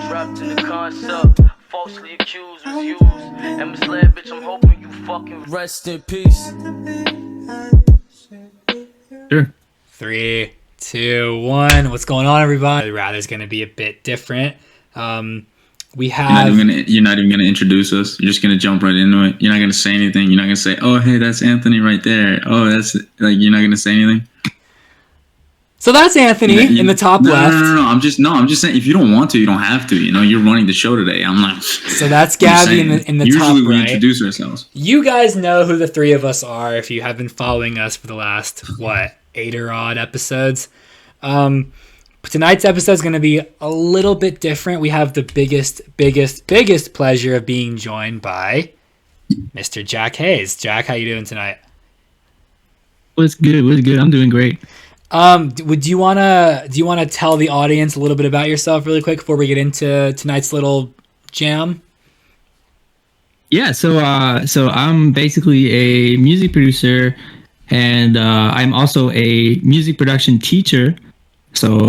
Trapped in the concept, falsely accused, was used, and misled, bitch. I'm hoping you fucking rest in peace. Sure. 3, 2, 1. What's going on, everybody? Rather's going to be a bit different. We have. You're not even gonna introduce us. You're just gonna jump right into it. You're not gonna say anything. You're not gonna say, "Oh, hey, that's Anthony right there." Oh, that's like you're not gonna say anything. So that's Anthony in the top left. No. I'm just saying, if you don't want to, you don't have to. You know, you're running the show today. I'm not. So that's Gabby in the top right. Usually we introduce ourselves. You guys know who the three of us are if you have been following us for the last 8 or odd episodes. But tonight's episode is going to be a little bit different. We have the biggest pleasure of being joined by Mr. Jack Haze. Jack, how you doing tonight? What's good? I'm doing great. Do you wanna tell the audience a little bit about yourself really quick before we get into tonight's little jam? Yeah, so I'm basically a music producer, and I'm also a music production teacher. So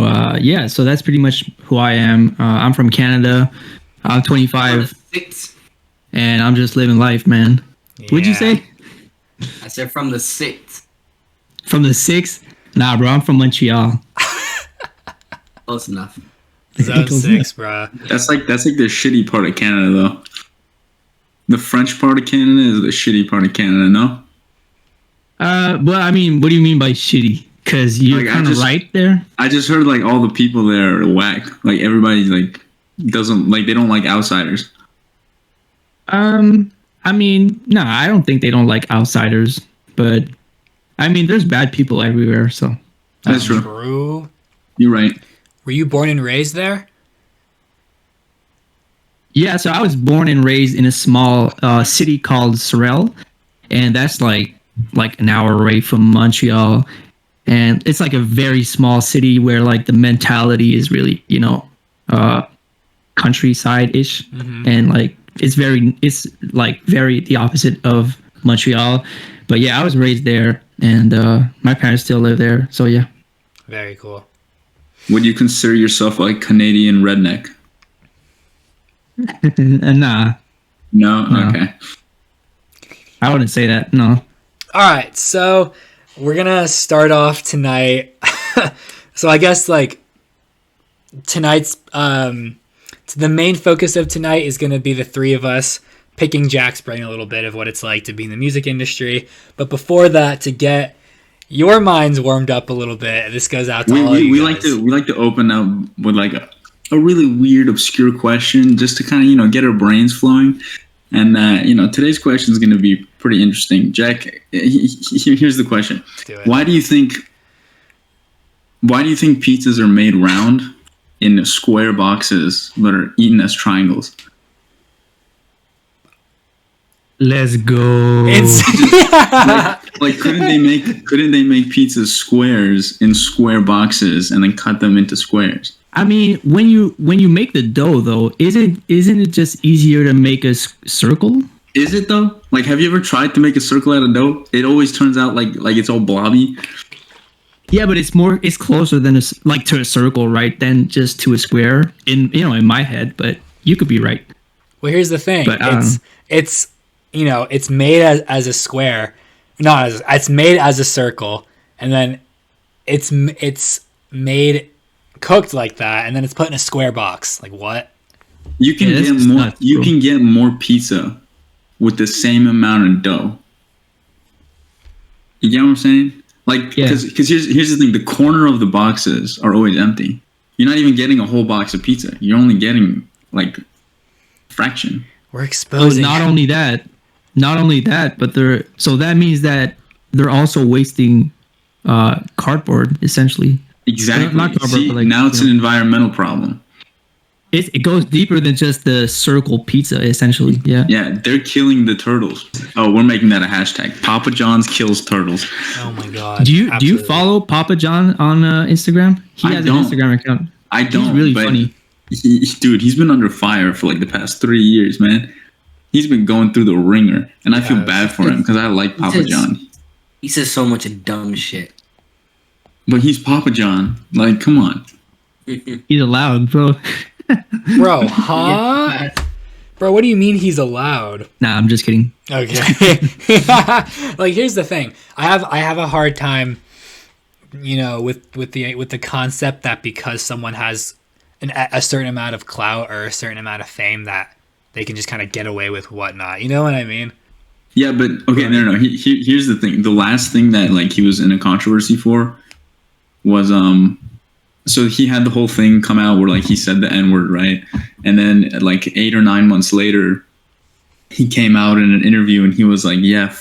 so that's pretty much who I am. I'm from Canada. I'm 25, and I'm just living life, man. Yeah. What'd you say? I said from the 6th. From the 6th? Nah, bro, I'm from Montreal. Close enough. Zone 6, bro. That's like the shitty part of Canada, though. The French part of Canada is the shitty part of Canada, no? Well, I mean, what do you mean by shitty? Because you're kind of right there. I just heard like all the people there are whack. Like everybody like doesn't like, they don't like outsiders. I mean, no, I don't think they don't like outsiders, but I mean, there's bad people everywhere, so that's true. You're right. Were you born and raised there? Yeah, so I was born and raised in a small city called Sorel, and that's like an hour away from Montreal. And it's like a very small city where like the mentality is really, countryside-ish. Mm-hmm. And like it's like very the opposite of Montreal. But yeah, I was raised there, and my parents still live there. So yeah. Very cool. Would you consider yourself like Canadian redneck? Nah. No? Okay. I wouldn't say that, no. All right, so we're going to start off tonight. So I guess like tonight's, the main focus of tonight is going to be the three of us picking Jack's brain a little bit of what it's like to be in the music industry. But before that, to get your minds warmed up a little bit, this goes out to all of you guys. We like to open up with like a really weird, obscure question just to kind of, get our brains flowing. And, today's question is going to be pretty interesting. Jack, here's the question. Why do you think pizzas are made round in square boxes but are eaten as triangles? Let's go. like couldn't they make pizzas squares in square boxes and then cut them into squares? I mean, when you make the dough though, isn't it just easier to make a circle? Is it though? Like, have you ever tried to make a circle out of dough? It always turns out like it's all blobby. Yeah, but it's closer than to a circle, right? Than just to a square in my head. But you could be right. Well, here's the thing. But, it's made as a square. It's made as a circle, and then it's made cooked like that, and then it's put in a square box. Like what? You can get more. You can get more pizza with the same amount of dough. You get what I'm saying? Like, because here's the thing: the corner of the boxes are always empty. You're not even getting a whole box of pizza. You're only getting like a fraction. We're exposing. Not only that, but so that means that they're also wasting cardboard essentially. Exactly. Not cardboard, but now it's an environmental problem. It goes deeper than just the circle pizza, essentially. Yeah. Yeah, they're killing the turtles. Oh, we're making that a hashtag. Papa John's kills turtles. Oh my god. Do you follow Papa John on Instagram? He has an Instagram account. I don't. He's really funny. He's been under fire for like the past 3 years, man. He's been going through the ringer, and I feel bad for him because I like Papa John. He says so much dumb shit. But he's Papa John. Like, come on. He's allowed, bro. Bro, huh? Bro, what do you mean he's allowed? Nah, I'm just kidding. Okay. Like, here's the thing. I have a hard time, with the concept that because someone has a certain amount of clout or a certain amount of fame that they can just kind of get away with whatnot. You know what I mean? Yeah, but okay, no. Here's the thing. The last thing that like he was in a controversy for was so he had the whole thing come out where like he said the N-word, right? And then like 8 or 9 months later, he came out in an interview and he was like, yeah,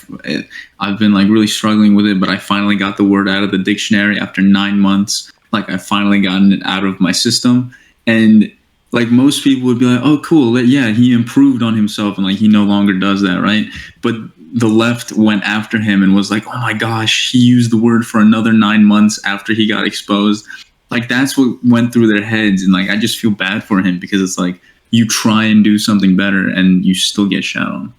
I've been like really struggling with it, but I finally got the word out of the dictionary after 9 months. Like I finally gotten it out of my system. And like most people would be like, oh, cool. Yeah, he improved on himself and like he no longer does that, right? But the left went after him and was like, oh my gosh, he used the word for another 9 months after he got exposed. Like that's what went through their heads. And like I just feel bad for him because it's like you try and do something better and you still get shit on.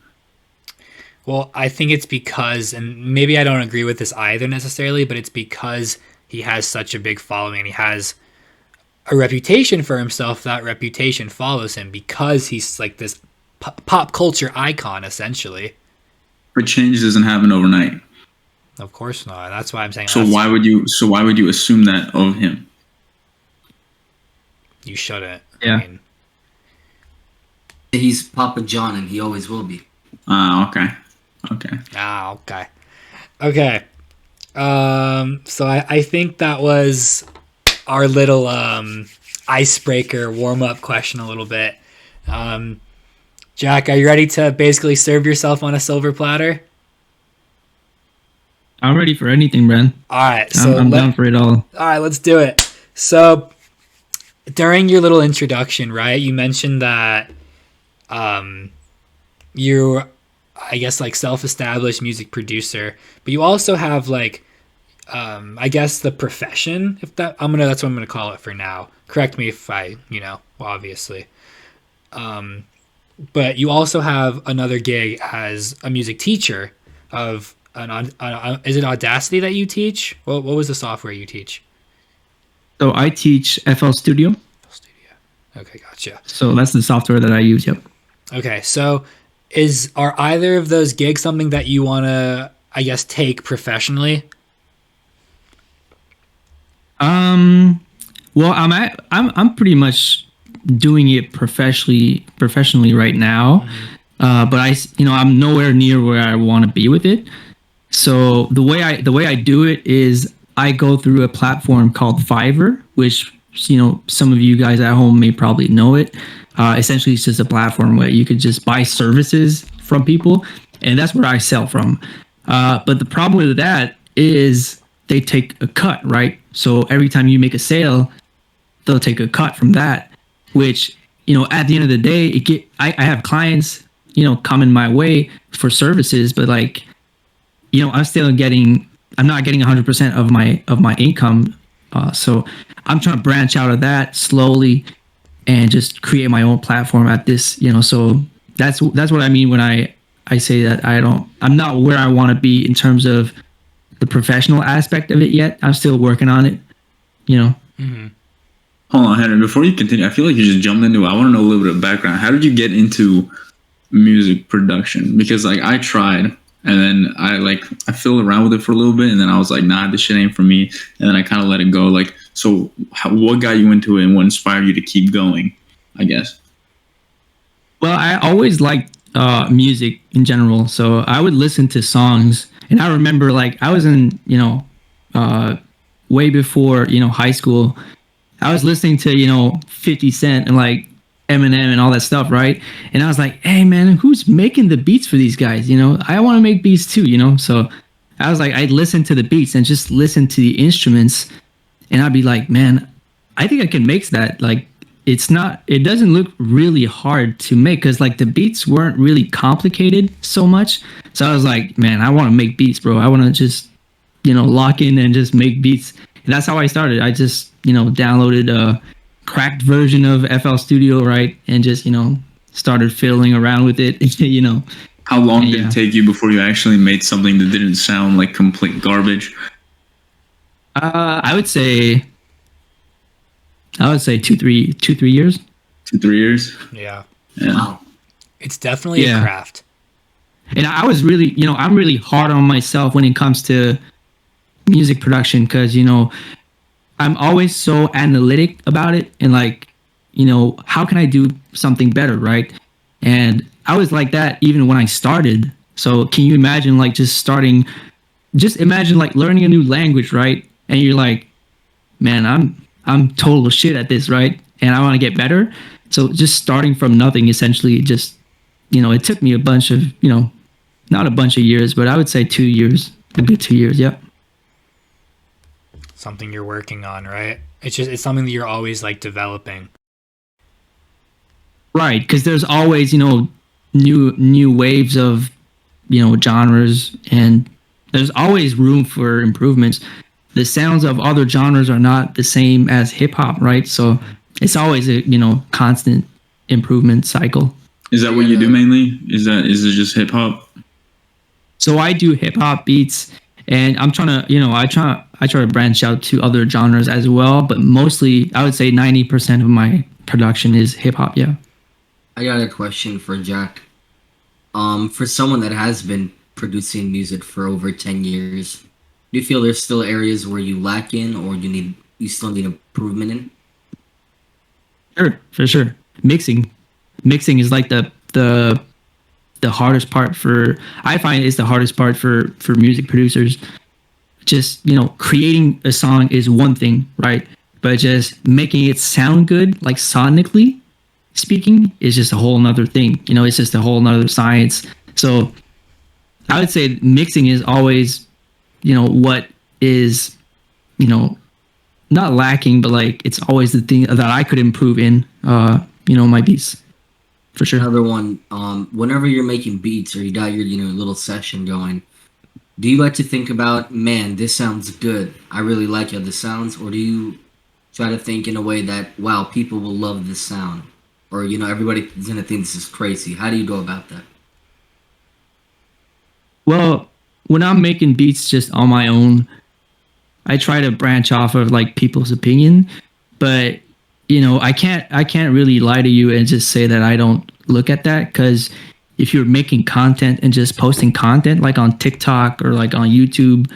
Well, I think it's because, and maybe I don't agree with this either necessarily, but it's because he has such a big following and he has a reputation for himself. That reputation follows him because he's like this pop culture icon, essentially. But change doesn't happen overnight. Of course not. That's why I'm saying. So why would you assume that of him? You shouldn't. Yeah. I mean, He's Papa John, and he always will be. Okay. Okay. So I think that was our little icebreaker warm-up question a little bit. Jack, are you ready to basically serve yourself on a silver platter? I'm ready for anything, Bren. All right. So I'm down for it all. All right, let's do it. So during your little introduction, right, you mentioned that you're, I guess, like self-established music producer, but you also have like, I guess the profession, if that's what I'm gonna call it for now. Correct me if I, obviously. But you also have another gig as a music teacher of is it Audacity that you teach? What was the software you teach? So I teach FL Studio. Okay, gotcha. So that's the software that I use. Yep. Okay, so are either of those gigs something that you want to, I guess, take professionally? Well, I'm pretty much doing it professionally right now. But I'm nowhere near where I want to be with it. So the way I do it is I go through a platform called Fiverr, which some of you guys at home may probably know it. Essentially, it's just a platform where you could just buy services from people, and that's where I sell from. But the problem with that is they take a cut, right? So every time you make a sale, they'll take a cut from that, which, at the end of the day, I have clients, coming my way for services, but like, I'm not getting 100% of my income. So I'm trying to branch out of that slowly and just create my own platform at this, so that's what I mean when I say that I'm not where I want to be in terms of the professional aspect of it yet. I'm still working on it, Mm-hmm. Hold on, Henry, before you continue, I feel like you just jumped into it. I want to know a little bit of background. How did you get into music production? Because like I tried and then I fiddled around with it for a little bit and then I was like, nah, this shit ain't for me. And then I kind of let it go. Like, so what got you into it and what inspired you to keep going, I guess? Well, I always liked music in general. So I would listen to songs, and I remember like I was in, way before, high school, I was listening to, 50 Cent and like Eminem and all that stuff, right? And I was like, hey man, who's making the beats for these guys? I want to make beats too, So I was like, I'd listen to the beats and just listen to the instruments, and I'd be like, man, I think I can make that. Like, it doesn't look really hard to make because like the beats weren't really complicated so much. So I was like, man, I want to make beats, bro. I want to just, lock in and just make beats. And that's how I started. I just, downloaded a cracked version of FL Studio, right? And just, started fiddling around with it, How long did it take you before you actually made something that didn't sound like complete garbage? I would say 2-3 years. 2-3 years. Yeah. Yeah. Wow. It's definitely a Yeah. craft. And I was really, I'm really hard on myself when it comes to music production because, I'm always so analytic about it and like, how can I do something better, right? And I was like that even when I started. So can you imagine like just imagine like learning a new language, right? And you're like, man, I'm total shit at this, right? And I want to get better. So just starting from nothing, essentially, just it took me a bunch of not a bunch of years, but I would say 2 years, a good 2 years. Yep. Something you're working on, right? It's something that you're always like developing. Right, because there's always new waves of genres, and there's always room for improvements. The sounds of other genres are not the same as hip hop, right? So it's always a constant improvement cycle. Is that what you do mainly? Is it just hip hop? So I do hip hop beats, and I'm trying to I try to branch out to other genres as well, but mostly I would say 90% of my production is hip hop. Yeah. I got a question for Jack. For someone that has been producing music for over 10 years, do you feel there's still areas where you lack in or you still need improvement in? Sure, for sure. Mixing is like the hardest part I find it's the hardest part for music producers. Just, creating a song is one thing, right? But just making it sound good, like sonically speaking, is just a whole nother thing. It's just a whole nother science. So I would say mixing is always, what is, not lacking, but like it's always the thing that I could improve in, my beats. For sure. Another one, whenever you're making beats or you got your little session going, do you like to think about, man, this sounds good, I really like how this sounds, or do you try to think in a way that, wow, people will love this sound, or everybody's gonna think this is crazy? How do you go about that? Well, when I'm making beats just on my own, I try to branch off of like people's opinion, but I can't really lie to you and just say that I don't look at that, because if you're making content and just posting content like on TikTok or like on YouTube,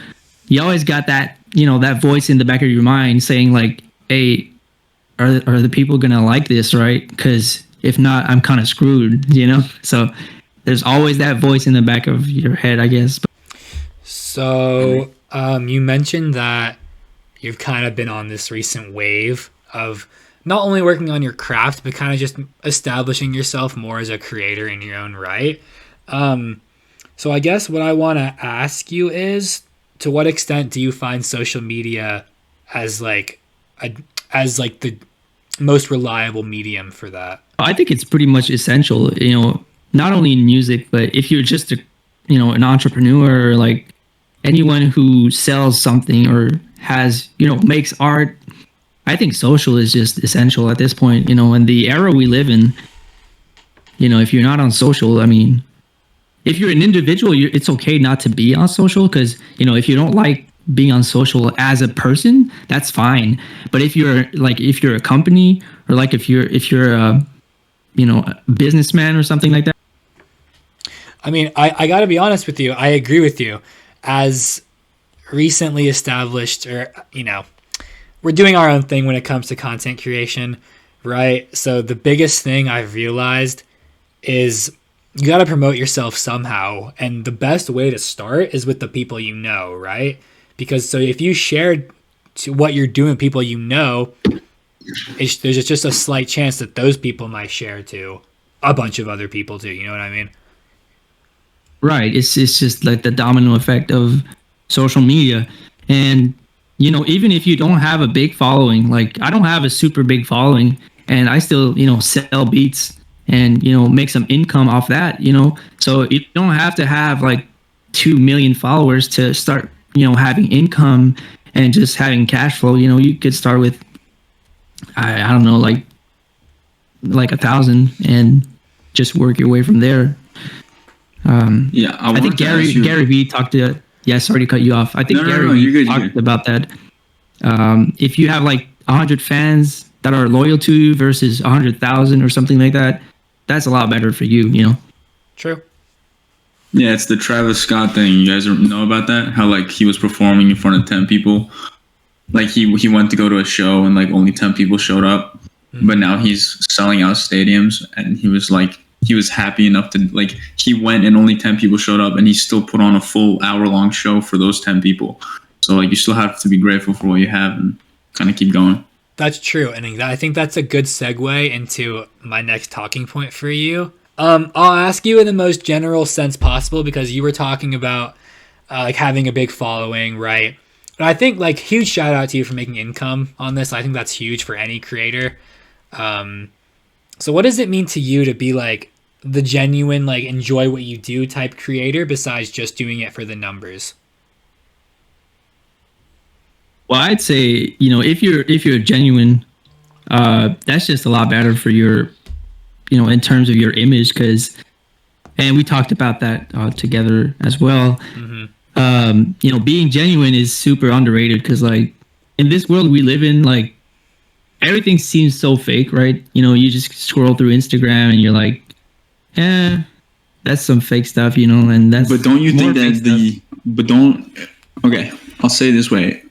you always got that, that voice in the back of your mind saying like, hey, are the people going to like this, right? Because if not, I'm kind of screwed, So there's always that voice in the back of your head, I guess. So you mentioned that you've kind of been on this recent wave of not only working on your craft, but kind of just establishing yourself more as a creator in your own right. So I guess what I want to ask you is, to what extent do you find social media as like the most reliable medium for that? I think it's pretty much essential, not only in music, but if you're just an entrepreneur, or like anyone who sells something or has, makes art. I think social is just essential at this point, in the era we live in. If you're not on social, I mean, if you're an individual, it's okay not to be on social, because, if you don't like being on social as a person, that's fine. But if you're a company, or like if you're a businessman or something like that. I mean, I got to be honest with you. I agree with you. As recently established, or, we're doing our own thing when it comes to content creation, right? So the biggest thing I've realized is you got to promote yourself somehow. And the best way to start is with the people you know, right? Because so if you share to what you're doing with people there's just a slight chance that those people might share to a bunch of other people too. You know what I mean? Right. It's just like the domino effect of social media. And even if you don't have a big following, like I don't have a super big following, and I still, sell beats and, make some income off that, so you don't have to have like 2 million followers to start, having income and just having cash flow. You could start with, I don't know, like 1,000 and just work your way from there. I think Gary Vee talked to. Yeah, sorry to cut you off. I think Gary talked about that. If you have like 100 fans, that are loyal to you versus 100,000 or something like that, that's a lot better for you, you know? True. Yeah, it's the Travis Scott thing. You guys know about that? How like he was performing in front of 10 people. Like he went to go to a show and like only 10 people showed up. But now he's selling out stadiums, and he was happy enough to like he went and only 10 people showed up, and he still put on a full hour-long show for those 10 people. So like you still have to be grateful for what you have and kind of keep going. That's true, and I think that's a good segue into my next talking point for you. I'll ask you in the most general sense possible, because you were talking about like having a big following, right? And I think like huge shout out to you for making income on this. I think that's huge for any creator. So what does it mean to you to be like the genuine, like enjoy what you do type creator besides just doing it for the numbers? Well, I'd say, you know, if you're genuine, that's just a lot better for your, you know, in terms of your image, and we talked about that together as well. You know, being genuine is super underrated, because like in this world we live in, like everything seems so fake, right? You know, you just scroll through Instagram and you're like, that's some fake stuff, you know, and that's. But don't you think that okay, I'll say it this way.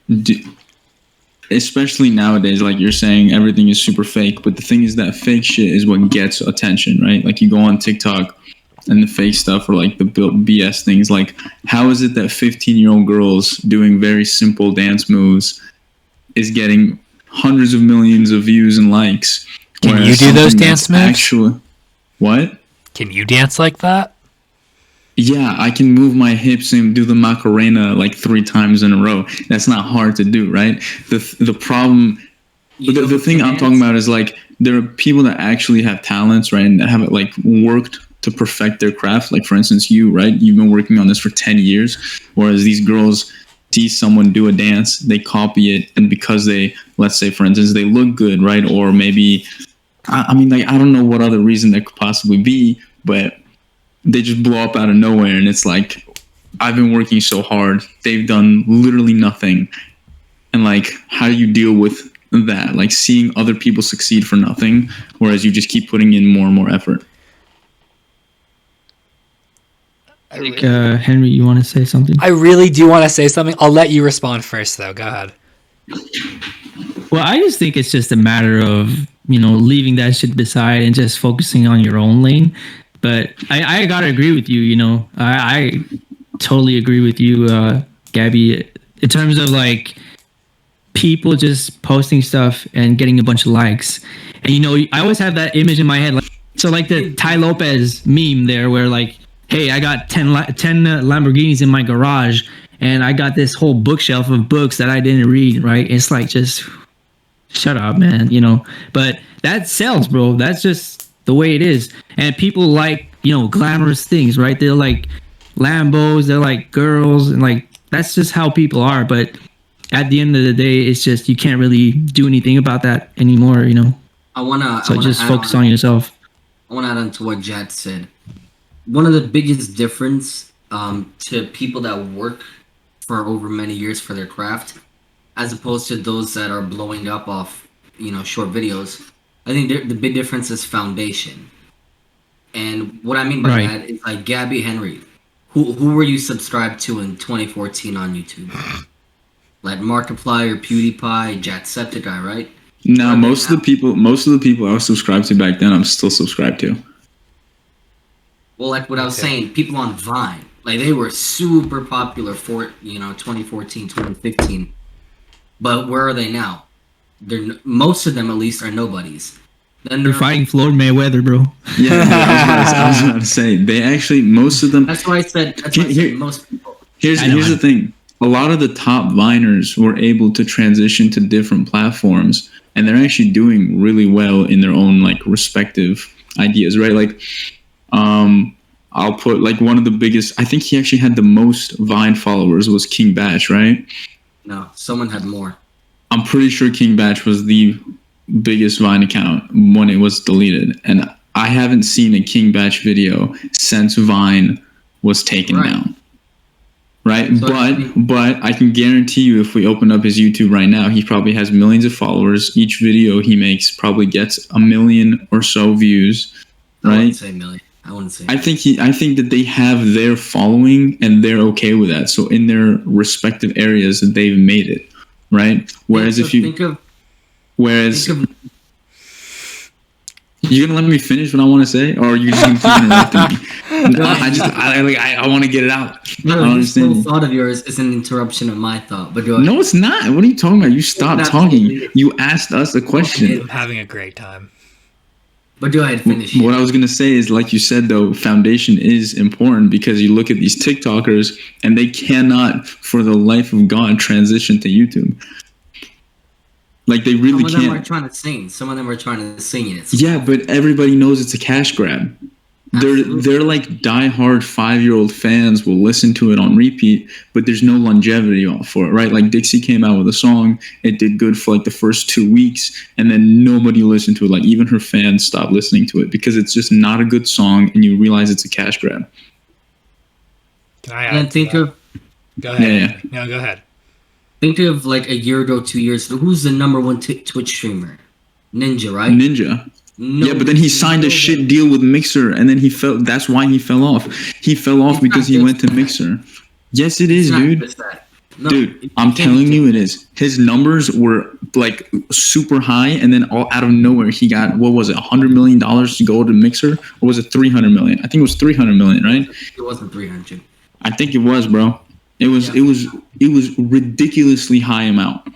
Especially nowadays, like you're saying, everything is super fake. But the thing is that fake shit is what gets attention, right? Like you go on TikTok and the fake stuff, or like the BS things. Like, how is it that 15-year-old girls doing very simple dance moves is getting hundreds of millions of views and likes? Can you do those dance moves? Actually, what? Can you dance like that? Yeah, I can move my hips and do the Macarena like 3 times in a row. That's not hard to do, right? The problem, the thing I'm talking about is like there are people that actually have talents, right, and that have like worked to perfect their craft. Like for instance, you, right? You've been working on this for 10 years, whereas these girls see someone do a dance, they copy it, and because they, let's say for instance, they look good, right? Or maybe, I mean, like I don't know what other reason there could possibly be, but they just blow up out of nowhere, and it's like, I've been working so hard, they've done literally nothing. And like, how do you deal with that? Like seeing other people succeed for nothing, whereas you just keep putting in more and more effort. I think, Henry, you want to say something? I really do want to say something. I'll let you respond first, though. Go ahead. Well, I just think it's just a matter of, you know, leaving that shit beside and just focusing on your own lane. But I gotta agree with you. You know, I totally agree with you, Gabby, in terms of like people just posting stuff and getting a bunch of likes. And you know, I always have that image in my head, like so, like the Ty Lopez meme there, where like, hey, I got 10 Lamborghinis in my garage, and I got this whole bookshelf of books that I didn't read. Right? It's like, just shut up, man. You know, but that sells, bro. That's just the way it is. And people like, you know, glamorous things, right? They're like Lambos, they're like girls, and like that's just how people are. But at the end of the day, it's just you can't really do anything about that anymore, you know. So just focus on yourself. I want to add on to what Jad said. One of the biggest difference to people that work for over many years for their craft, as opposed to those that are blowing up off, you know, short videos, I think the big difference is foundation. And what I mean by that is like Gabby, Henry, who were you subscribed to in 2014 on YouTube? Like Markiplier, PewDiePie, Jacksepticeye, right? No, most of the people I was subscribed to back then, I'm still subscribed to. Well, like what I was saying, people on Vine, like they were super popular for, you know, 2014, 2015. But where are they now? Most of them, at least, are nobodies. Then they're fighting Floyd Mayweather, bro. Yeah, I was about to say they actually, most of them. That's why I said most people. Here's the thing: a lot of the top Viners were able to transition to different platforms, and they're actually doing really well in their own like respective ideas, right? Like, I'll put like one of the biggest. I think he actually had the most Vine followers was King Batch, right? No, someone had more. I'm pretty sure King Batch was the biggest Vine account when it was deleted, and I haven't seen a King Batch video since Vine was taken down. right? So, But I can guarantee you, if we open up his YouTube right now, he probably has millions of followers. Each video he makes probably gets 1 million or so views, I wouldn't right? say million. I wouldn't say. I think that they have their following and they're okay with that. So in their respective areas, they've made it, right? Whereas think of you're gonna let me finish what I want to say, or are you just gonna keep interrupting me? I want to get it out. I don't this whole understand. thought of yours is an interruption of my thought. But go ahead. No, it's not. What are you talking about? You stopped Not talking. totally. You asked us a question. I'm having a great time. But go ahead, finish. What I was gonna say is, like you said, though, foundation is important because you look at these TikTokers and they cannot, for the life of God, transition to YouTube. Like they really Some of them can't. are trying to sing. Some of them are trying to sing it. Yeah, but everybody knows it's a cash grab. They're like diehard 5-year-old fans will listen to it on repeat, but there's no longevity for it, right? Like Dixie came out with a song, it did good for like the first 2 weeks, and then nobody listened to it. Like even her fans stopped listening to it because it's just not a good song, and you realize it's a cash grab. Can I And then add? think of Go ahead. Yeah. No, go ahead. think of like a year ago, 2 years ago. Who's the number one Twitch streamer? Ninja, right? Ninja. No, Yeah, but then he signed a shit deal with Mixer, and then he fell. That's why he fell off. He fell off It's because not he went to just Mixer. Yes, it is, It's not dude. just that. No, Dude, it I'm can't telling be you it is. His numbers were like super high, and then all out of nowhere he got, what was it, $100 million to go to Mixer? Or was it 300 million? I think it was 300 million, right? It wasn't 300. I think it was, bro. It was ridiculously high amount.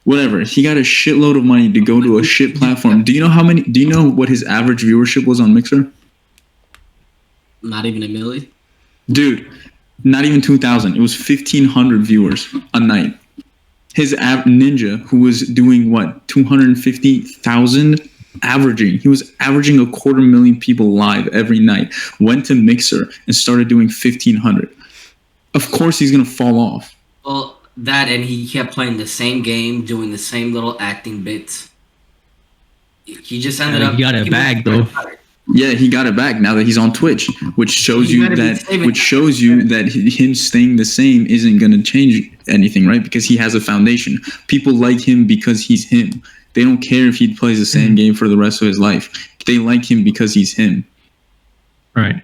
Whatever. He got a shitload of money to go to a shit platform. Do you know what his average viewership was on Mixer? Not even a million. Dude, not even 2,000. It was 1,500 viewers a night. His Ninja, who was doing what, 250,000 averaging. He was averaging 250,000 people live every night. Went to Mixer and started doing 1,500. Of course, he's gonna fall off. Well, that and he kept playing the same game, doing the same little acting bits. He just ended up. He got it back, though. Yeah, he got it back now that he's on Twitch, which shows You you gotta be that saving- him staying the same isn't going to change anything, right? Because he has a foundation. People like him because he's him. They don't care if he plays the same game for the rest of his life. They like him because he's him. Right.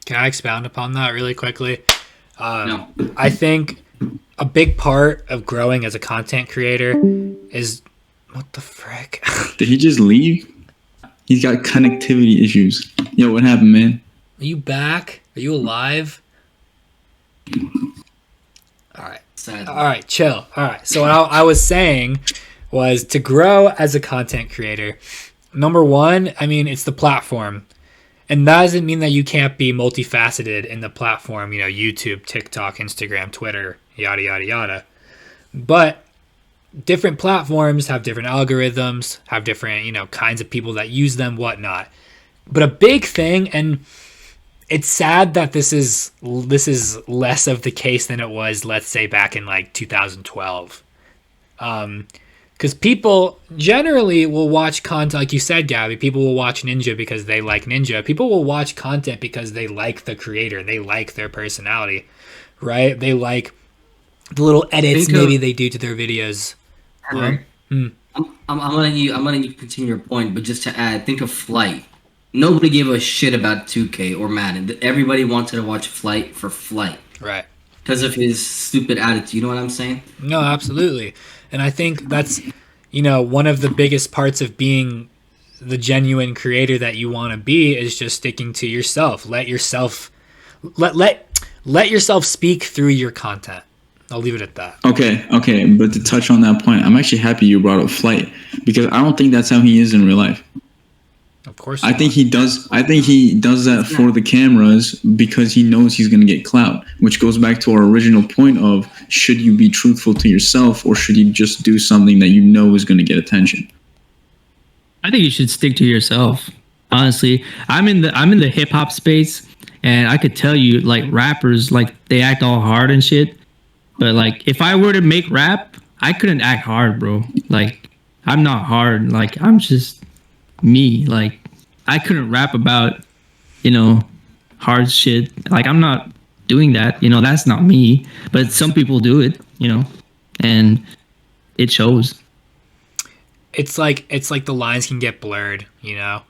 Can I expound upon that really quickly? No. I think a big part of growing as a content creator is what the frick? Did he just leave? He's got connectivity issues. Yo, what happened, man? Are you back? Are you alive? All right. Sadly. All right, chill. All right. So what I was saying was to grow as a content creator. Number one, I mean, it's the platform. And that doesn't mean that you can't be multifaceted in the platform, YouTube, TikTok, Instagram, Twitter, yada, yada, yada. But different platforms have different algorithms, have different, kinds of people that use them, whatnot. But a big thing, and it's sad that this is less of the case than it was, let's say, back in like 2012. Because people generally will watch content, like you said, Gabby. People will watch Ninja because they like Ninja. People will watch content because they like the creator. They like their personality, right? They like the little edits maybe they do to their videos. Henry, I'm letting you continue your point, but just to add, think of Flight. Nobody gave a shit about 2K or Madden. Everybody wanted to watch Flight for Flight Right. because of his stupid attitude. You know what I'm saying? No, absolutely. And I think that's, one of the biggest parts of being the genuine creator that you want to be is just sticking to yourself. Let yourself speak through your content. I'll leave it at that. Okay. But to touch on that point, I'm actually happy you brought up Flight because I don't think that's how he is in real life. Of course. I think he does that for the cameras because he knows he's going to get clout, which goes back to our original point of should you be truthful to yourself or should you just do something that you know is going to get attention? I think you should stick to yourself. Honestly, I'm in the hip hop space, and I could tell you, like, rappers, like, they act all hard and shit. But like, if I were to make rap, I couldn't act hard, bro. Like, I'm not hard. Like, I'm just me. Like, I couldn't rap about, hard shit. Like, I'm not doing that. You know, that's not me. But some people do it. You know, and it shows. It's like the lines can get blurred, you know.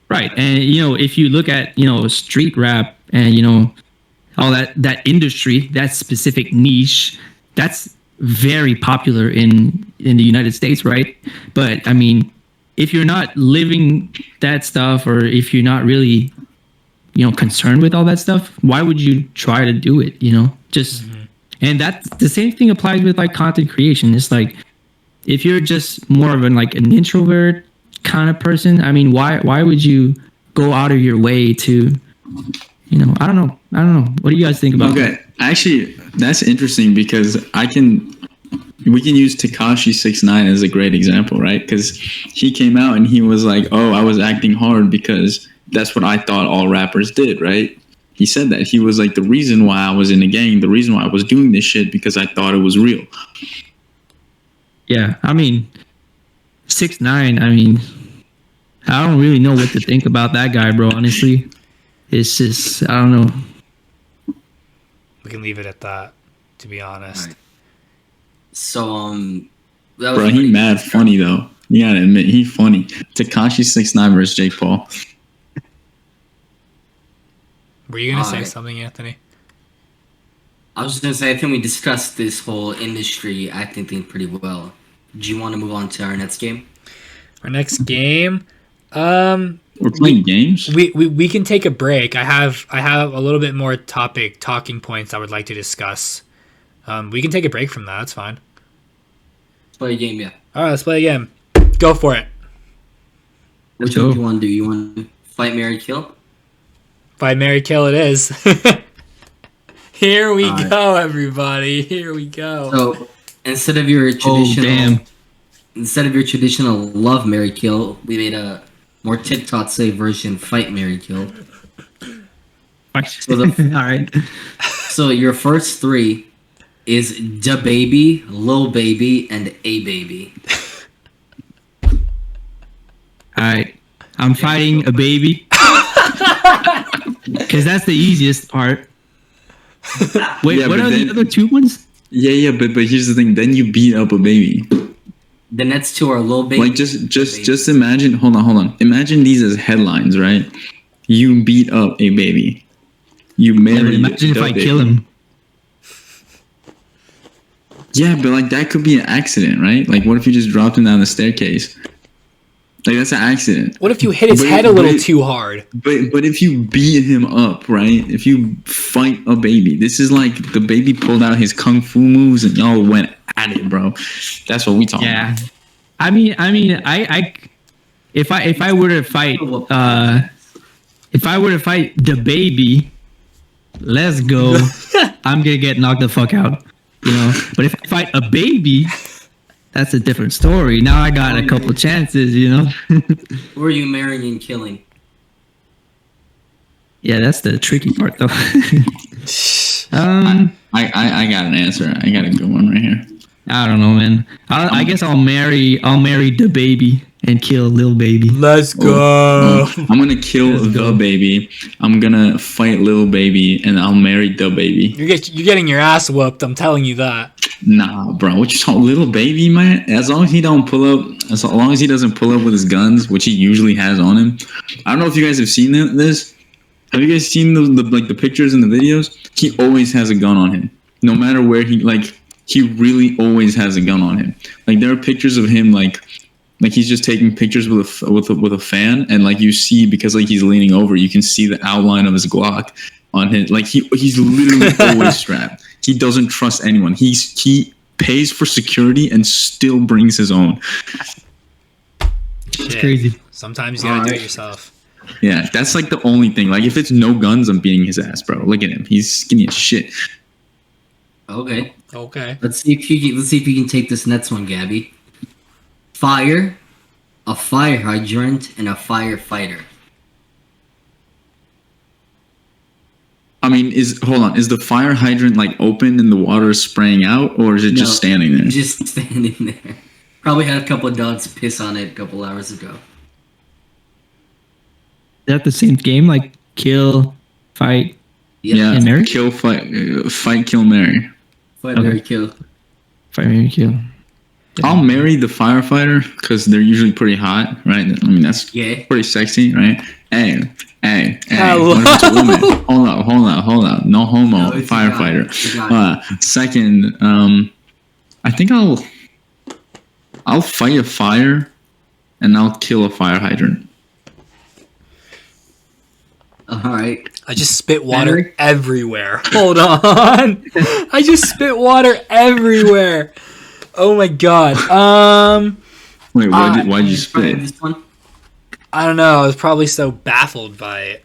Right. And you know, if you look at, you know, street rap and, you know, all that industry, that specific niche, that's very popular in the United States, right? But I mean, if you're not living that stuff, or if you're not really, you know, concerned with all that stuff, why would you try to do it, you know? Just and that's the same thing applies with like content creation. It's like, if you're just more of an introvert kind of person, I mean, why would you go out of your way to, you know, I don't know. What do you guys think about that? Actually, that's interesting because we can use Tekashi 69 as a great example, right? Because he came out and he was like, "Oh, I was acting hard because that's what I thought all rappers did," right? He said that. He was like, the reason why I was in a gang, the reason why I was doing this shit, because I thought it was real. Yeah, I mean, 6ix9ine. I mean, I don't really know what to think about that guy, bro. Honestly, it's just, I don't know. We can leave it at that, to be honest. Right. So that was Bro, he mad funny though. You gotta admit, he funny. Tekashi 69 versus Jake Paul. Were you gonna say Alright. something, Anthony? I was just gonna say, I think we discussed this whole industry acting thing pretty well. Do you want to move on to our next game? Our next game, We're playing games? we can take a break. I have a little bit more talking points I would like to discuss. We can take a break from that. That's fine. Let's play a game, yeah. All right, let's play again. Go for it. Which Sure. one do you want to do? You want to fight, marry, kill? Fight, marry, kill it is. Here we Alright. go, everybody. Here we go. So instead of your Oh, traditional, damn. instead of your traditional love, marry, kill, we made a more TikTok say version: fight, marry, kill. So All right. So your first three is Da Baby, Lil Baby, and A Baby. All right. I'm fighting a baby. Because that's the easiest part. Wait, Yeah, what but are then- the other two ones? Yeah, but here's the thing. Then you beat up a baby. The next two are Lil Baby. Like just imagine. Hold on. Imagine these as headlines, right? You beat up a baby. You Yeah, but married. imagine if the I baby. kill him. Yeah, but like that could be an accident, right? Like, what if you just dropped him down the staircase? Like that's an accident. What if you hit his But- head a little but- too hard? But if you beat him up, right? If you fight a baby, this is like the baby pulled out his kung fu moves and y'all went at it, bro. That's what we talking Yeah. about. I mean, if I were to fight, if I were to fight the baby, let's go. I'm gonna get knocked the fuck out, you know. But if I fight a baby, that's a different story. Now I got a couple chances, you know. Who are you marrying and killing? Yeah, that's the tricky part, though. I got an answer. I got a good one right here. I don't know, man. I guess I'll marry the baby and kill Lil Baby. Let's go. I'm gonna kill the baby. I'm gonna fight little baby, and I'll marry the baby. You're getting your ass whooped. I'm telling you that. Nah, bro. What you talking, little baby, man? As long as he don't pull up, as long as he doesn't pull up with his guns, which he usually has on him. I don't know if you guys have seen this. Have you guys seen the pictures and the videos? He always has a gun on him, no matter where he really always has a gun on him. Like there are pictures of him like he's just taking pictures with a fan, and like you see, because like he's leaning over, you can see the outline of his Glock on his. Like he's literally always strapped. He doesn't trust anyone. He pays for security and still brings his own. Shit. Crazy. Sometimes you gotta do it yourself. Yeah, that's like the only thing. Like if it's no guns, I'm beating his ass, bro. Look at him. He's skinny as shit. Okay. Okay. Let's see if you can take this next one, Gabby. Fire, a fire hydrant, and a firefighter. I mean, is the fire hydrant like open and the water is spraying out, or is it just No, standing there? Just standing there. Probably had a couple of dogs piss on it a couple hours ago. Is that the same game? Like kill, fight, Yep. Yeah, And marry? kill, fight, kill, marry. Fight, Okay. marry, kill. fight, marry, kill. I'll marry the firefighter because they're usually pretty hot, right? I mean, that's Yeah. pretty sexy, right? Hey, Hello? what if it's a woman? Hold up. No homo, No, it's a guy. firefighter. It's a guy. Second, I think I'll fight a fire and I'll kill a fire hydrant. All right. I just spit water Henry? everywhere. Hold on. I just spit water everywhere. Oh my god. Wait, why'd you spit? This one. I don't know. I was probably so baffled by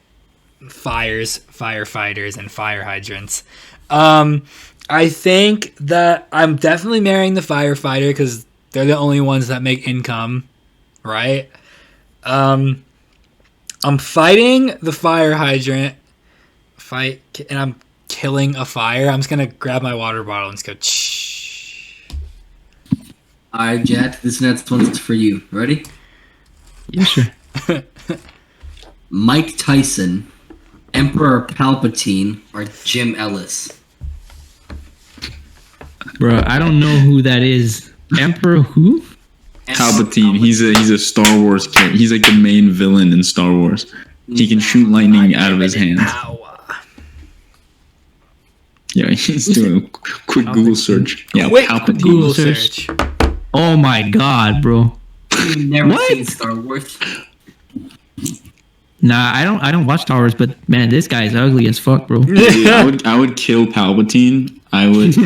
fires, firefighters, and fire hydrants. I think that I'm definitely marrying the firefighter because they're the only ones that make income, right? I'm fighting the fire hydrant, and I'm killing a fire. I'm just gonna grab my water bottle and just go. Shh. All right, Jack. This next one's for you. Ready? Yeah, sure. Mike Tyson, Emperor Palpatine, or Jim Ellis? Bro, I don't know who that is. Emperor who? Palpatine. He's a Star Wars character. He's like the main villain in Star Wars. He can shoot lightning out of his hands. Power. Yeah, he's doing a quick Google search. Yeah, Quick Palpatine. Google search. search. Oh my god, bro. You've never What? seen Star Wars? Nah, I don't watch Star Wars, but man, this guy is ugly as fuck, bro. Dude, I would kill Palpatine. I would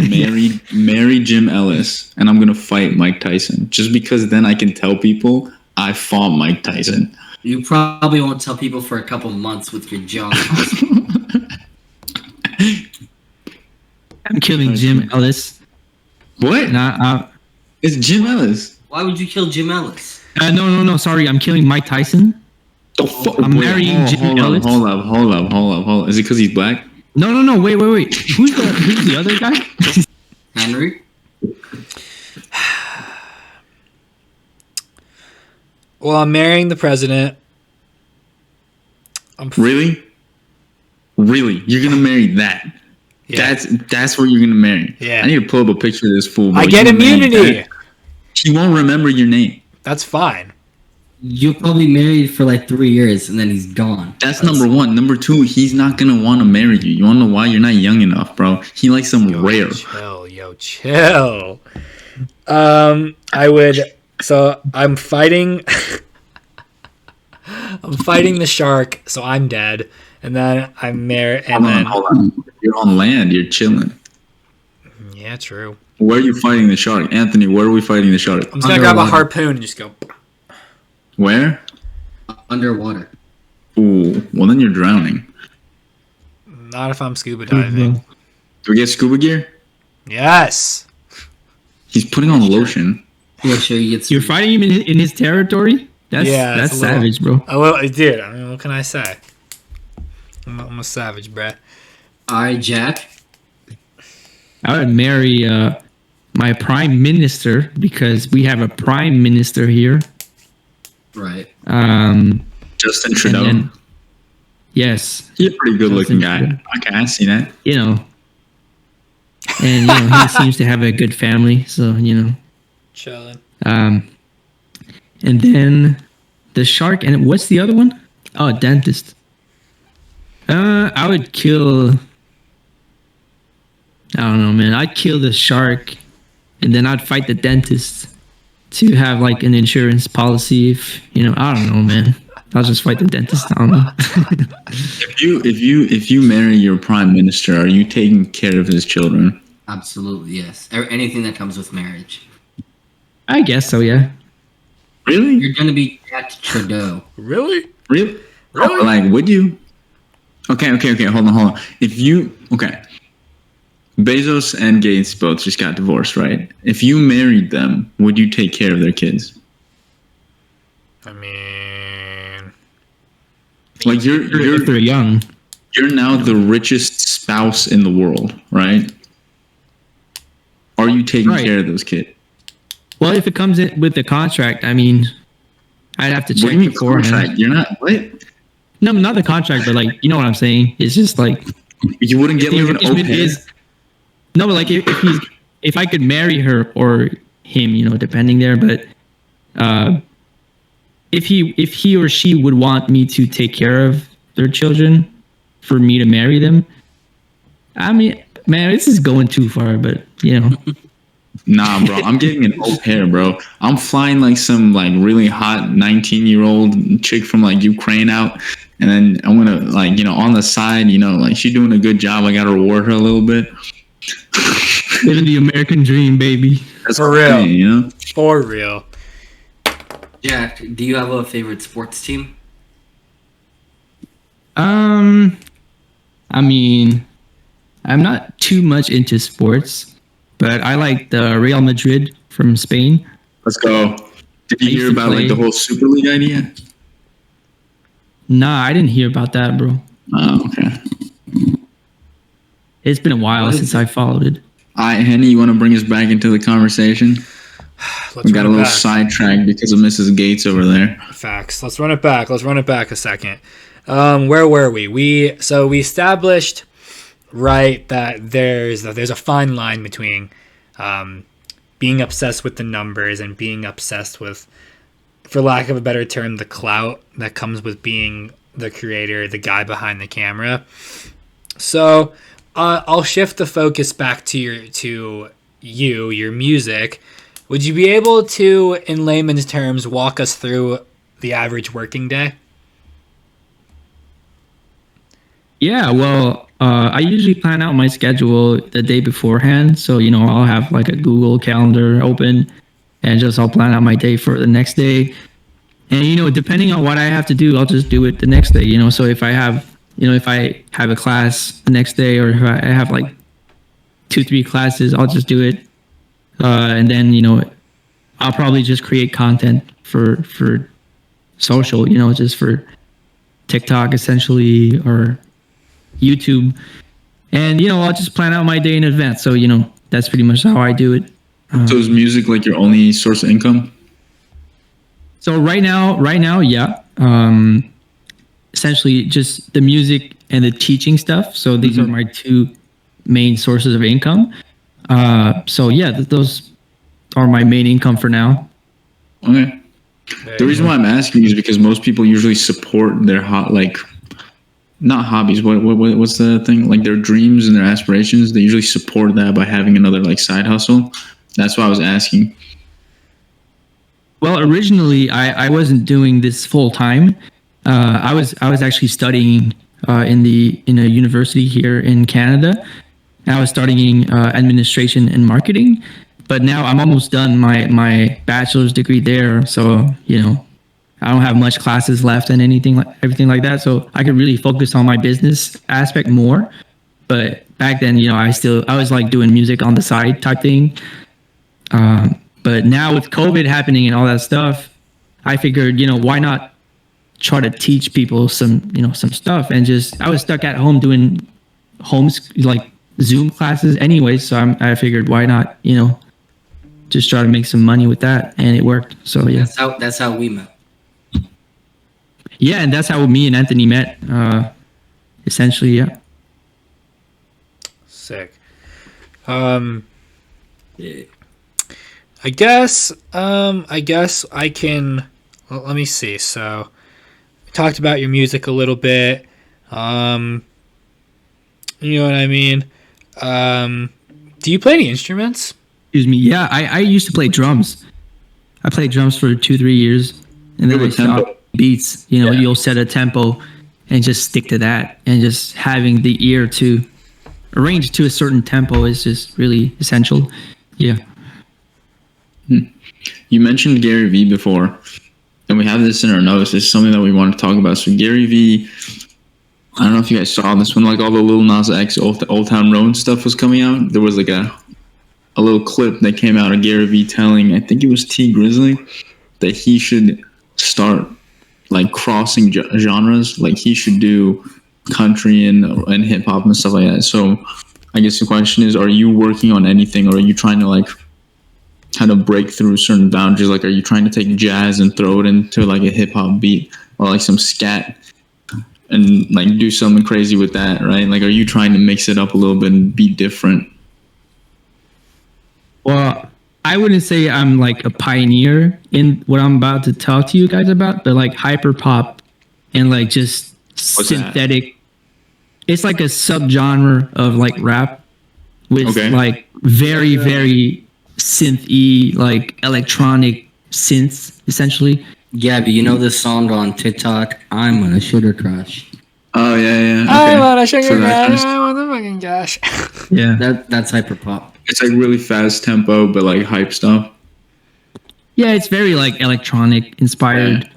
marry Jim Ellis, and I'm gonna fight Mike Tyson. Just because then I can tell people I fought Mike Tyson. You probably won't tell people for a couple months with your jaw. I'm killing Jim Ellis. What? Nah, It's Jim Ellis. Why would you kill Jim Ellis? no. Sorry, I'm killing Mike Tyson. The fuck? I'm marrying Jim Ellis. Hold up. Is it because he's black? No. Wait. Who's the other guy? Henry? Well, I'm marrying the president. Really? You're gonna marry that? Yeah. That's what you're gonna marry. Yeah. I need to pull up a picture of this fool. I bro. get You marry immunity. that. He won't remember your name. That's fine. You'll probably married for like 3 years and then he's gone. That's number one. Number two, he's not gonna want to marry you. You wanna know why? You're not young enough, bro. He likes some rare. Chill. I would. So I'm fighting. I'm fighting the shark, so I'm dead, and then I'm married. And then, Hold on. You're on land. You're chilling. yeah, true. Where are you fighting the shark, Anthony? Where are we fighting the shark? I'm just gonna grab a Underwater. harpoon and just go. Where? Underwater. Ooh. Well, then you're drowning. Not if I'm scuba diving. Do we get scuba gear? Yes. He's putting on lotion. Yeah, sure. You get some. You're fighting him in his territory? That's Yeah, it's that's a little- savage, bro. Oh, well, dude. I mean, what can I say? I'm a savage, bruh. All right, Jack. I would marry my prime minister because we have a prime minister here. Right. Justin Trudeau. And then, yes, He's a pretty good looking guy. Justin Okay, I see that. you know, and he seems to have a good family, so Chilling. and then the shark, and what's the other one? Oh, dentist. I would kill. I don't know, man. I'd kill the shark, and then I'd fight the dentist to have like an insurance policy. If I don't know, man. I'll just fight the dentist. I don't know. If you marry your prime minister, are you taking care of his children? Absolutely, yes. Anything that comes with marriage. I guess so. Yeah. Really? You're going to be Jack Trudeau. Really? Really? Oh, like, would you? Okay. Hold on. Bezos and Gates both just got divorced, right? If you married them, would you take care of their kids? I mean, Like If they're young. you're now the richest spouse in the world, right? Are you taking Right. care of those kids? Well, if it comes in with the contract, I mean, I'd have to What do check you mean beforehand. contract? You're not what? No, not the contract, but like, you know what I'm saying? It's just like You wouldn't get the like an au arrangement pair? is no, but like if I could marry her or him, you know, depending there, but if he or she would want me to take care of their children for me to marry them, I mean, man, this is going too far, but you know. Nah, bro, I'm getting an au pair, bro. I'm flying like some like really hot 19-year-old chick from like Ukraine out, and then I'm gonna like, you know, on the side, you know, like she doing a good job. I gotta reward her a little bit. Living the American dream, baby. That's For what I'm real. saying, you know. For real. Jack, do you have a favorite sports team? I mean, I'm not too much into sports, but I like the Real Madrid from Spain. Let's go. Did you I used hear to about like play- the whole Super League idea? Nah, I didn't hear about that, bro. Oh, okay. It's been a while What is since it? I followed it. All right, Henny, you want to bring us back into the conversation? Let's We got a run it little back. sidetracked because of Mrs. Gates over there. Facts. Let's run it back. Let's run it back a second. Where were we? We established, right, that there's a fine line between being obsessed with the numbers and being obsessed with, for lack of a better term, the clout that comes with being the creator, the guy behind the camera. So I'll shift the focus back to your music. Would you be able to, in layman's terms, walk us through the average working day? Yeah, well, I usually plan out my schedule the day beforehand. So, you know, I'll have like a Google Calendar open and just I'll plan out my day for the next day. And, you know, depending on what I have to do, I'll just do it the next day, you know. So if I have a class the next day or if I have like 2-3 classes, I'll just do it. And then, you know, I'll probably just create content for social, you know, just for TikTok essentially or YouTube. And, you know, I'll just plan out my day in advance. So, you know, that's pretty much how I do it. So is music like your only source of income? So right now, yeah. Essentially just the music and the teaching stuff. So these are my two main sources of income. So yeah, those are my main income for now. Okay. The reason why I'm asking is because most people usually support their not hobbies. What's the thing? Like their dreams and their aspirations. They usually support that by having another like side hustle. That's why I was asking. Well, originally I wasn't doing this full time. I was actually studying in a university here in Canada. I was studying administration and marketing, but now I'm almost done my bachelor's degree there. So, you know, I don't have much classes left and everything like that. So I could really focus on my business aspect more. But back then, you know, I was like doing music on the side type thing. But now with COVID happening and all that stuff, I figured, you know, why not try to teach people some stuff, and I was stuck at home doing like Zoom classes anyway. So I figured why not, you know, just try to make some money with that, and it worked. So yeah. That's how we met. Yeah, and that's how me and Anthony met. Essentially, yeah. Sick. I guess I can. Well, let me see. So, we talked about your music a little bit. You know what I mean? Do you play any instruments? Excuse me. Yeah, I used to play drums. I played drums for 2-3 years, and then I Good tempo. stopped beats. You know, Yeah. you'll set a tempo and just stick to that, and just having the ear to arrange to a certain tempo is just really essential. Yeah. You mentioned Gary Vee before, and we have this in our notes. It's something that we want to talk about. So Gary Vee, I don't know if you guys saw this when like all the Lil Nas X Old Town Road stuff was coming out. There was like a little clip that came out of Gary Vee telling, I think it was T Grizzly, that he should start like crossing genres. Like he should do country and hip hop and stuff like that. So I guess the question is, are you working on anything, or are you trying to like kind of break through certain boundaries? Like, are you trying to take jazz and throw it into like a hip hop beat or like some scat? and like do something crazy with that, right? Like, are you trying to mix it up a little bit and be different? Well, I wouldn't say I'm like a pioneer in what I'm about to talk to you guys about, but like hyper pop and like just What's that? synthetic. It's like a subgenre of like rap with Okay. like very synth-y, like electronic synths, essentially. Gabby, you know this song on TikTok? I'm on a sugar crush. Oh yeah. Okay. I want a sugar So that crash. kind of- I want the fucking cash. Yeah. That's hyperpop. it's like really fast tempo, but like hype stuff. Yeah, it's very like electronic inspired.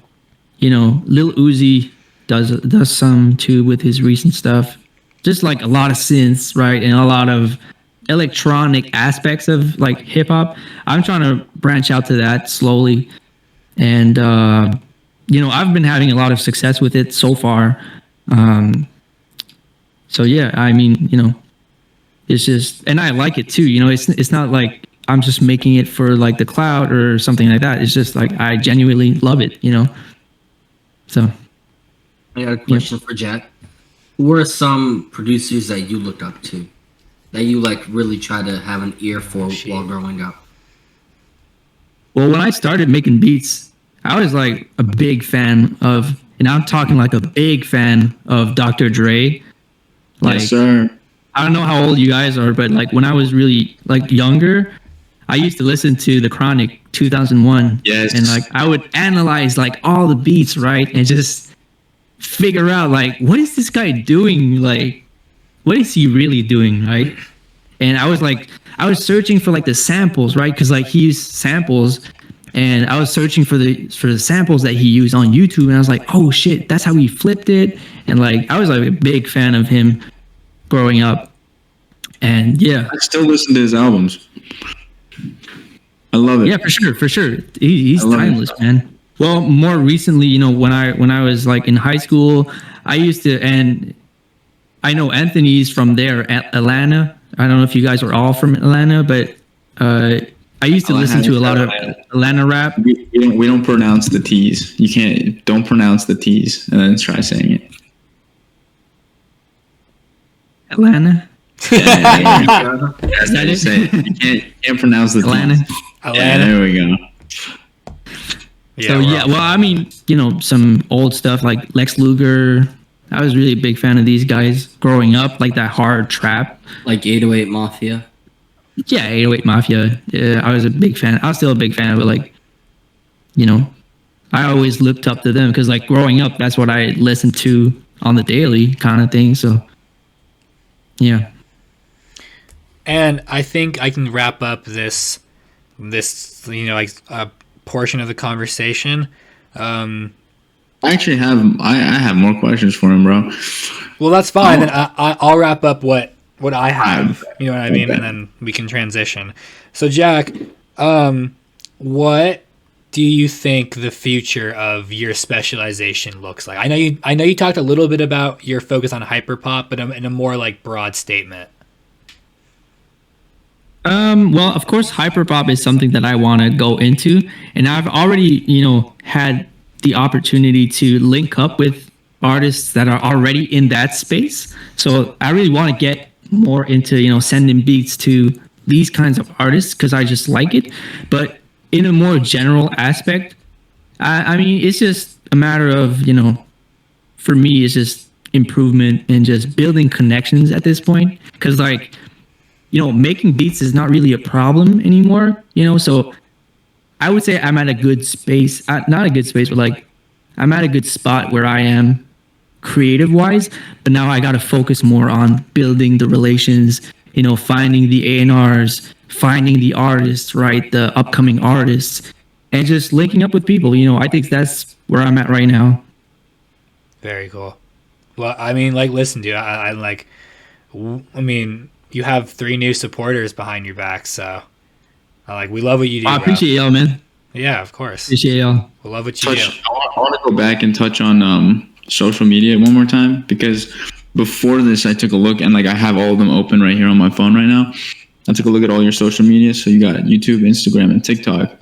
You know, Lil Uzi does some too with his recent stuff. Just like a lot of synths, right? And a lot of electronic aspects of like hip hop. I'm trying to branch out to that slowly. And you know, I've been having a lot of success with it so far. So yeah, I mean, you know, it's just, and I like it too. You know, it's not like I'm just making it for like the cloud or something like that. It's just like I genuinely love it. You know, so I got a question for Jack. Who are some producers that you looked up to? That you like really try to have an ear for while growing up? well, when I started making beats, I was like a big fan of, and I'm talking like a big fan of Dr. Dre. Like, Yes, sir. I don't know how old you guys are, but like when I was really like younger, I used to listen to The Chronic 2001. Yes. And like I would analyze like all the beats, right? And just figure out like what is this guy doing? Like what is he really doing, right? And I was searching for like the samples, right? Because like he used samples, and I was searching for the samples that he used on YouTube, and I was like, oh shit, that's how he flipped it. And like I was like a big fan of him growing up. And yeah, I still listen to his albums. I love it. yeah, for sure. He's I love timeless, it. man. Well, more recently, you know, when I was like in high school, I used to, and I know Anthony's from there at Atlanta. I don't know if you guys are all from Atlanta, but I used to listen to a lot of Atlanta rap. We don't pronounce the T's. You don't pronounce the T's and then try saying it. Atlanta. Yeah, Is that it? say it. You can't pronounce the Atlanta. T's. Yeah, there we go. So yeah, well, I mean, you know, some old stuff like Lex Luger. I was really a big fan of these guys growing up, like that hard trap. Like 808 Mafia? Yeah, 808 Mafia. Yeah, I was a big fan. I was still a big fan of it. Like, you know, I always looked up to them because, like, growing up, that's what I listened to on the daily kind of thing. So, yeah. And I think I can wrap up this you know, like portion of the conversation. I actually I have more questions for him, bro. Well, that's fine. Oh. Then I'll wrap up what I have. You know what I mean? Okay. And then we can transition. So, Jack, what do you think the future of your specialization looks like? I know you talked a little bit about your focus on hyperpop, but in a more like broad statement. Well, of course, hyperpop is something that I want to go into, and I've already, you know, had the opportunity to link up with artists that are already in that space. So I really want to get more into, you know, sending beats to these kinds of artists because I just like it. But in a more general aspect, I mean, it's just a matter of, you know, for me, it's just improvement and just building connections at this point. Because, like, you know, making beats is not really a problem anymore, you know, so I would say I'm at a good space, not a good space, but like I'm at a good spot where I am creative wise, but now I got to focus more on building the relations, you know, finding the A&Rs, finding the artists, right? The upcoming artists, and just linking up with people. You know, I think that's where I'm at right now. Very cool. Well, I mean, like, listen, dude, I mean, you have 3 new supporters behind your back, so we love what you do. I bro. appreciate y'all, man. Yeah, of course. Appreciate y'all. We love what you do. I want to go back and touch on social media one more time, because before this I took a look, and like I have all of them open right here on my phone right now. I took a look at all your social media. So you got YouTube, Instagram, and TikTok.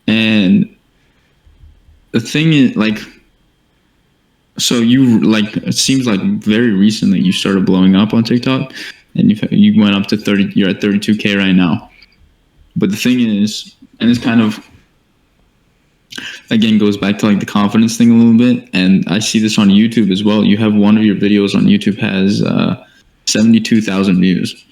And the thing is, like, So you like it seems like very recently you started blowing up on TikTok, and you went up to 30. You're at 32K right now. But the thing is, and it's kind of again goes back to like the confidence thing a little bit, and I see this on YouTube as well. You have one of your videos on YouTube has 72,000 views,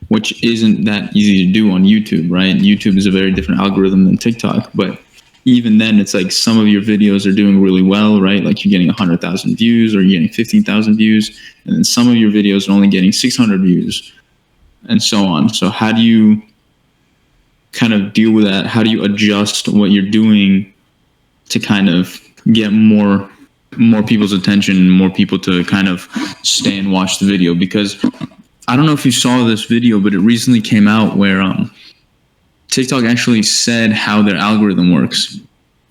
which isn't that easy to do on YouTube, right? YouTube is a very different algorithm than TikTok, but even then, it's like some of your videos are doing really well, right? Like you're getting 100,000 views or you're getting 15,000 views, and then some of your videos are only getting 600 views, and so on. So how do you kind of deal with that? How do you adjust what you're doing to kind of get more people's attention, more people to kind of stay and watch the video? Because I don't know if you saw this video, but it recently came out where TikTok actually said how their algorithm works.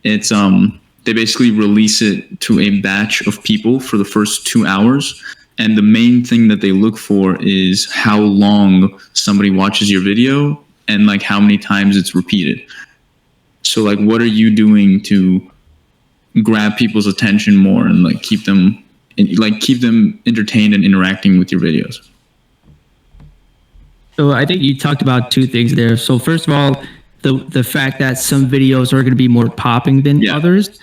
It's they basically release it to a batch of people for the first 2 hours, and the main thing that they look for is how long somebody watches your video and like how many times it's repeated. So like, what are you doing to grab people's attention more and like keep them entertained and interacting with your videos? So I think you talked about two things there. So first of all, the fact that some videos are going to be more popping than others.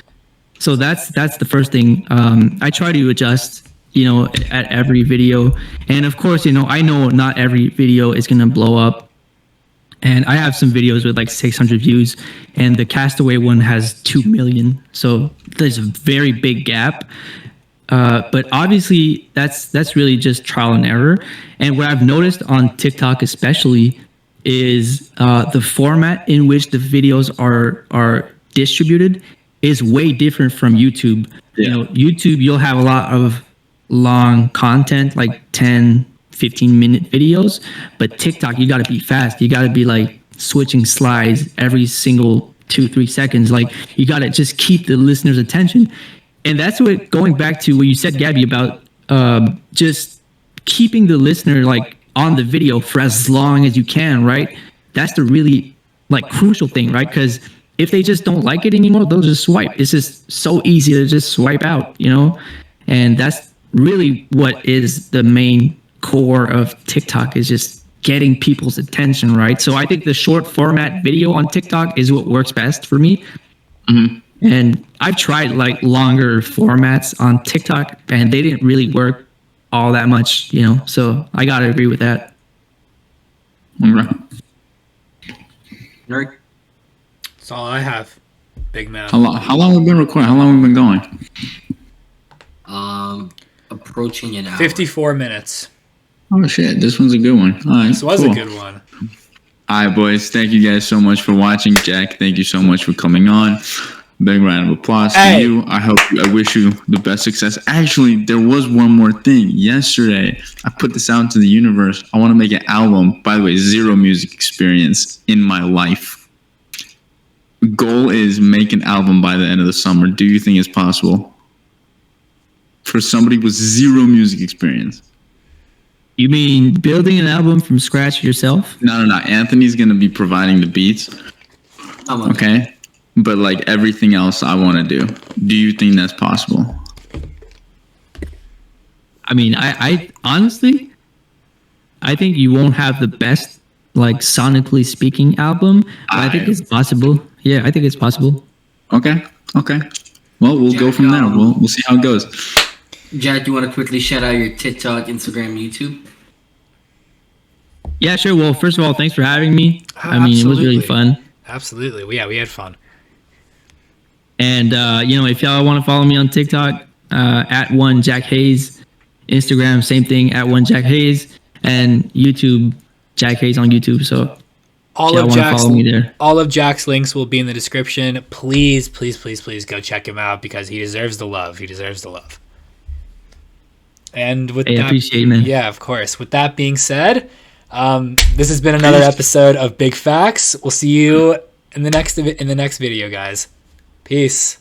So that's the first thing. I try to adjust, at every video. And of course, I know not every video is going to blow up. And I have some videos with like 600 views, and the Castaway one has 2 million. So there's a very big gap. But obviously that's really just trial and error. And what I've noticed on TikTok especially is the format in which the videos are distributed is way different from YouTube. YouTube, you'll have a lot of long content, like 10, 15-minute videos, but TikTok, you got to be fast. You got to be like switching slides every single 2-3 seconds. Like you got to just keep the listener's attention. And that's what, going back to what you said, Gabby, about just keeping the listener like on the video for as long as you can, right? That's the really like crucial thing, right? Because if they just don't like it anymore, they'll just swipe. It's just so easy to just swipe out, And that's really what is the main core of TikTok, is just getting people's attention, right? So I think the short format video on TikTok is what works best for me. Mm-hmm. And I've tried like longer formats on TikTok, and they didn't really work all that much, So I gotta agree with that. Right. Nerd. That's all I have, big man. How long have we been recording? How long have we been going? Approaching an hour. 54 minutes. Oh shit, this one's a good one. All right, this was a good one. All right, boys. Thank you guys so much for watching. Jack, thank you so much for coming on. Big round of applause to you. I wish you the best success. Actually, there was one more thing. Yesterday, I put this out into the universe. I want to make an album. By the way, 0 music experience in my life. Goal is make an album by the end of the summer. Do you think it's possible? For somebody with 0 music experience. You mean building an album from scratch yourself? No. Anthony's going to be providing the beats. Okay? But like everything else I want to do. Do you think that's possible? I mean, I honestly, I think you won't have the best, like sonically speaking album. But I think it's possible. Yeah, I think it's possible. Okay. Well, we'll go from there. We'll see how it goes. Jack, do you want to quickly shout out your TikTok, Instagram, YouTube? Yeah, sure. Well, first of all, thanks for having me. I mean, it was really fun. Absolutely. We had fun. And, if y'all want to follow me on TikTok, at @1JackHaze, Instagram, same thing, @1JackHaze, and YouTube, Jack Haze on YouTube. So all of Jack's links will be in the description. Please go check him out, because he deserves the love. And with that, appreciate it, man. Yeah, of course. With that being said, this has been another episode of Big Facts. We'll see you in the next video, guys. Peace.